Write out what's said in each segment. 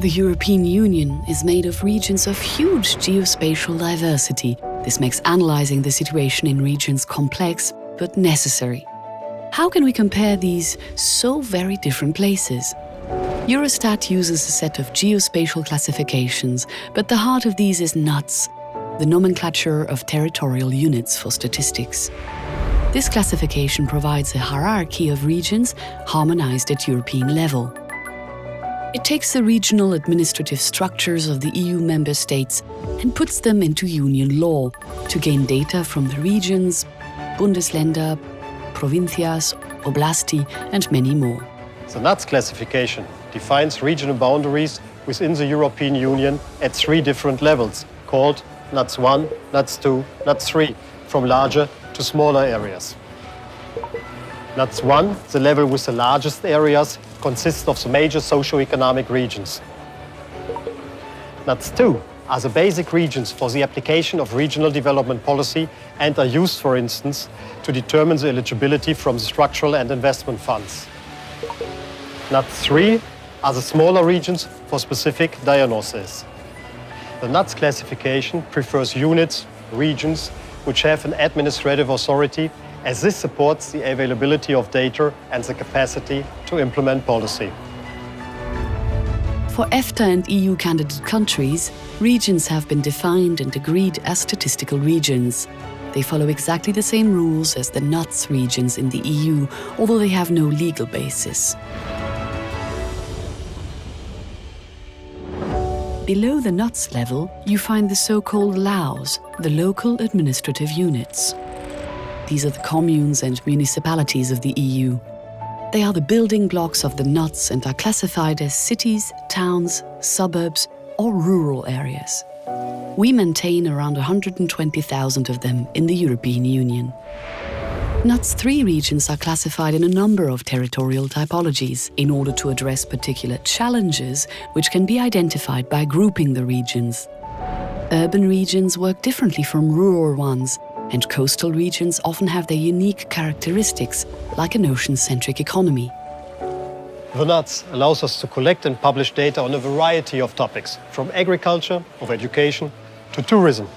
The European Union is made of regions of huge geospatial diversity. This makes analyzing the situation in regions complex but necessary. How can we compare these so very different places? Eurostat uses a set of geospatial classifications, but the heart of these is NUTS, the nomenclature of territorial units for statistics. This classification provides a hierarchy of regions harmonized at European level. It takes the regional administrative structures of the EU member states and puts them into union law to gain data from the regions, Bundesländer, Provincias, Oblasti, and many more. The NUTS classification defines regional boundaries within the European Union at 3 different levels, called NUTS 1, NUTS 2, NUTS 3, from larger to smaller areas. NUTS 1, the level with the largest areas, consists of the major socio-economic regions. NUTS 2 are the basic regions for the application of regional development policy and are used, for instance, to determine the eligibility from the structural and investment funds. NUTS 3 are the smaller regions for specific diagnoses. The NUTS classification prefers units, regions, which have an administrative authority, as this supports the availability of data and the capacity to implement policy. For EFTA and EU candidate countries, regions have been defined and agreed as statistical regions. They follow exactly the same rules as the NUTS regions in the EU, although they have no legal basis. Below the NUTS level, you find the so-called LAUs, the local administrative units. These are the communes and municipalities of the EU. They are the building blocks of the NUTS and are classified as cities, towns, suburbs, or rural areas. We maintain around 120,000 of them in the European Union. NUTS 3 regions are classified in a number of territorial typologies in order to address particular challenges which can be identified by grouping the regions. Urban regions work differently from rural ones, and coastal regions often have their unique characteristics, like an ocean-centric economy. The NUTS allows us to collect and publish data on a variety of topics, from agriculture, of education, to tourism.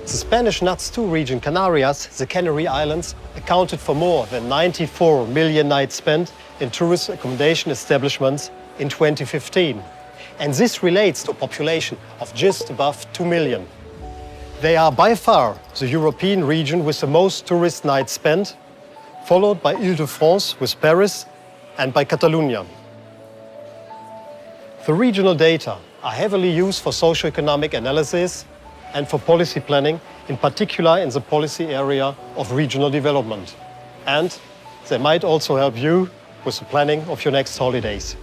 The Spanish NUTS 2 region, Canarias, the Canary Islands, accounted for more than 94 million nights spent in tourist accommodation establishments in 2015. And this relates to a population of just above 2 million. They are by far the European region with the most tourist nights spent, followed by Île-de-France with Paris and by Catalonia. The regional data are heavily used for socio-economic analysis and for policy planning, in particular in the policy area of regional development. And they might also help you with the planning of your next holidays.